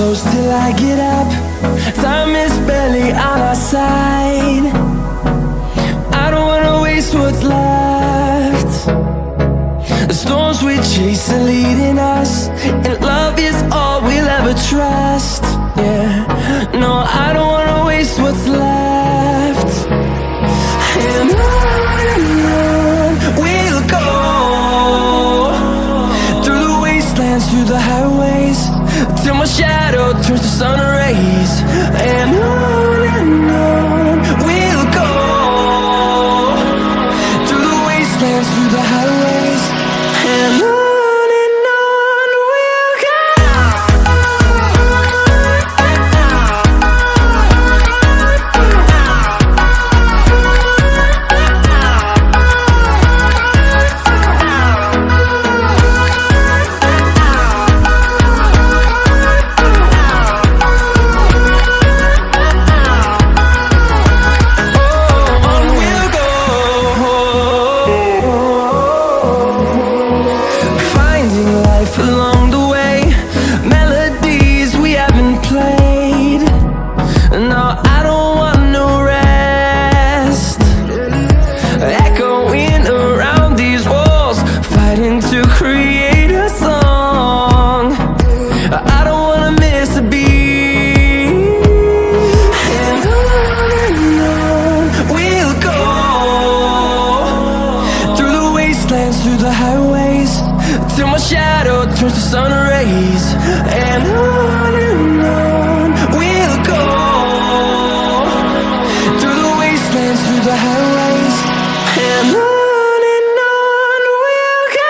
close till I get up. Time is barely on our side. I don't wanna waste what's left. The storms we chase are leading us, and love is all we'll ever trust. Yeah, no, I don't wanna waste what's left. And on we'll go, through the wastelands, through the highways, till my shadow turns to sun rays. And on we'll go, through the wastelands, through the highways, and on we'll go. Along the way, melodies we haven't played. No, I don't want no rest. Echoing around these walls, fighting to create a song. I don't wanna miss a beat. And on we'll go, through the wastelands, through the highways, till my shadow turns to sun rays. And on we'll go, through the wastelands, through the highways, and on we'll go.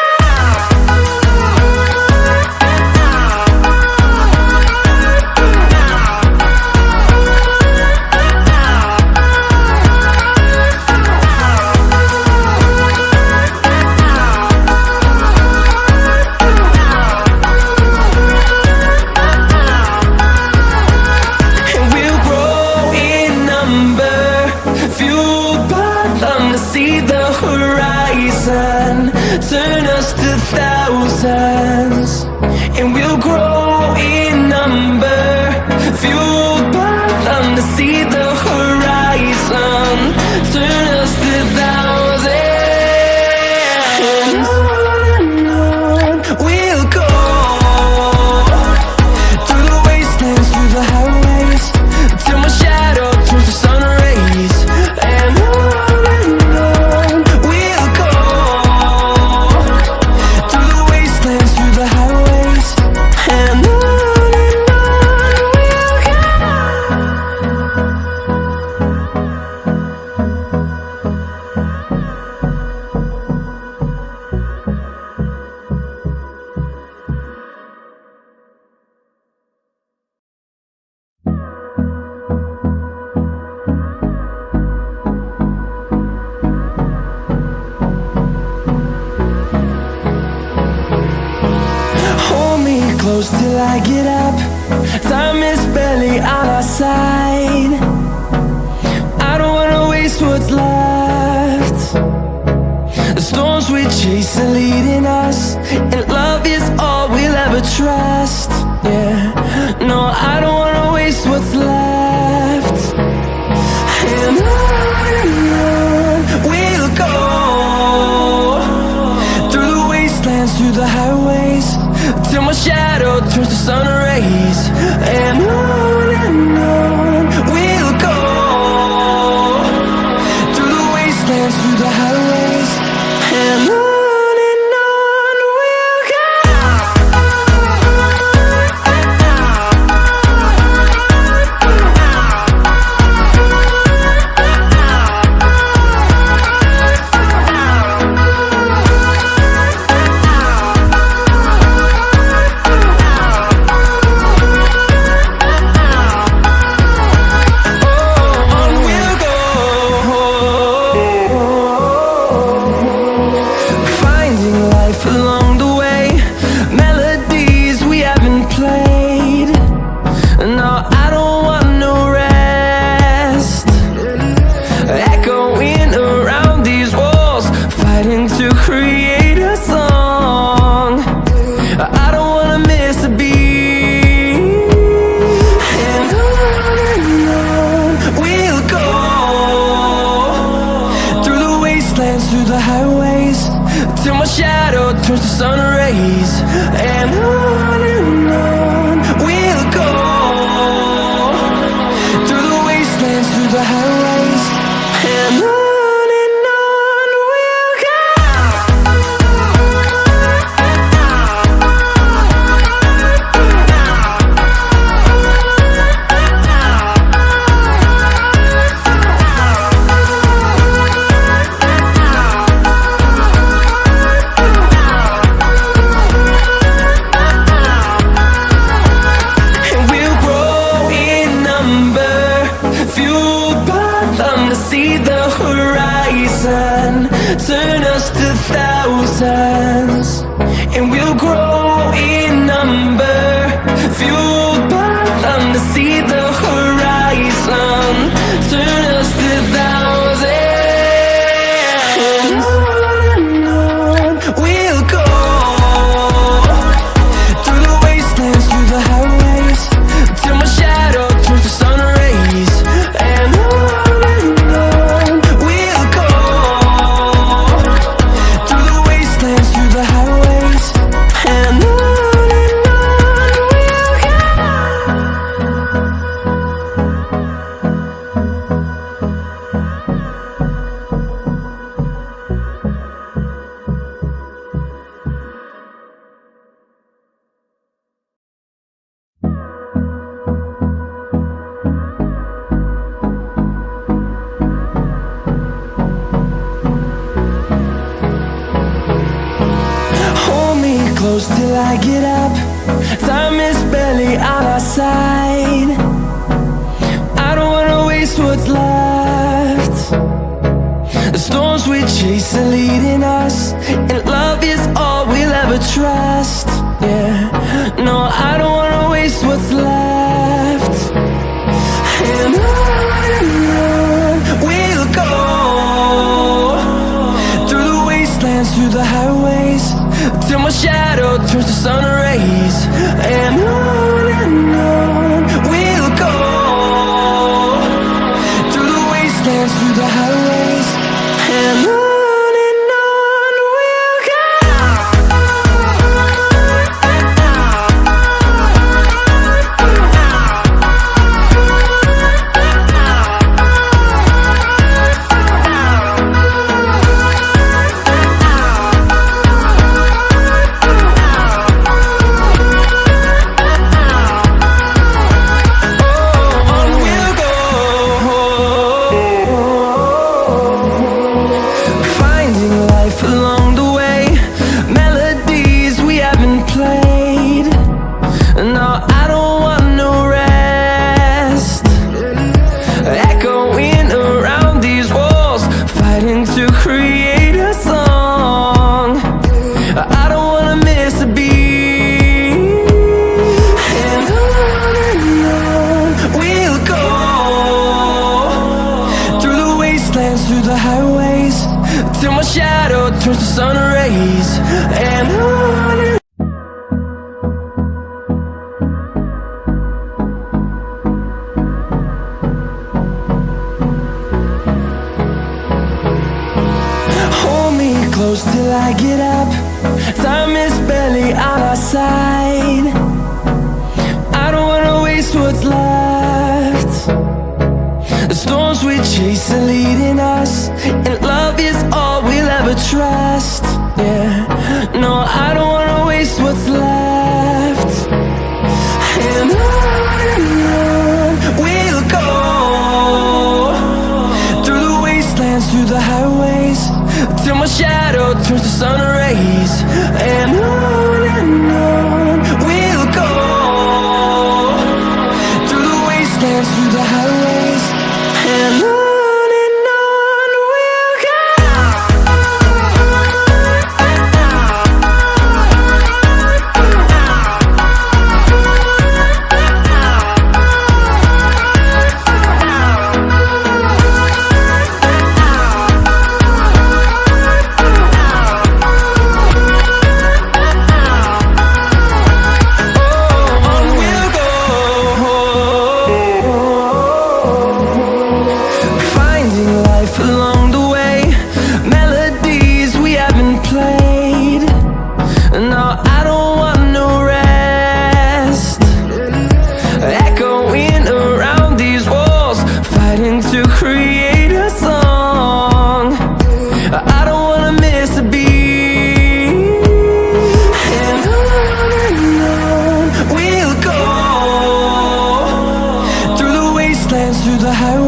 See the horizon, turn us to thousands, and we'll grow in number, fueled by them. To see the horizon, turn us to thousands, and on we'll go, through the wastelands, through the highways, till my shadow turns to sun rays. And close till I get up. Time is barely on our side. I don't wanna waste what's left. The storms we chase are leading us, and love is all we'll ever trust. Yeah, no, I don't wanna waste what's left. And on we'll go, through the wastelands, through the highways, till my shadow turns to sun rays. And on we'll go, through the wastelands, through the highways, and on. my shadow turns to sun rays. And on we'll go, through the wastelands, through the highways. And on we'll go. See the horizon, turn us to thousands, and we'll grow in number, fueled by them to see the horizon, turn us to thousands. And on we'll go, through the wastelands, through the highways, till my shadow turns to sun rays. And close till I get up. Time is barely on our side. I don't wanna waste what's left. The storms we chase are leading us, and love is all we'll ever trust. Yeah, no, I don't wanna waste what's left. And on we'll go, through the wastelands, through the highways, till my shadow turns to sun rays. And on we'll go, through the wastelands, through the highways. And on we'll go. Along the way, melodies we haven't played. No, I don't want no rest. Echoing around these walls, fighting to create a song. I don't wanna miss a beat. And on we'll go, through the wastelands, through the highways, till my shadow turns to sun rays. And on hold me close till I get up. Time is barely on our side. I don't wanna waste what's left. The storms we chase are leading us, and love is all we'll ever trust. Yeah, no, I don't wanna waste what's left. And on we'll go, through the wastelands, through the highways, till my shadow turns to sun rays. And on we'll go, through the wastelands, through the highways. And on.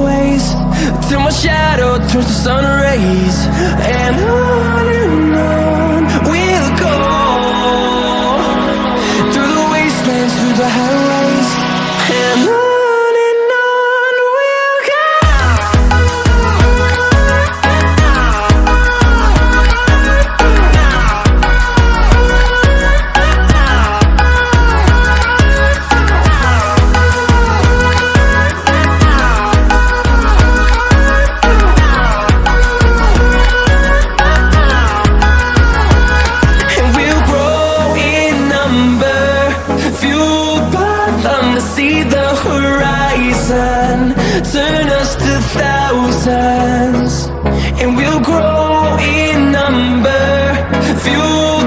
ways, till my shadow turns to sun rays. And on we'll go, through the wastelands, through the highways. And on we'll go. See the horizon, turn us to thousands, and we'll grow in number, fuel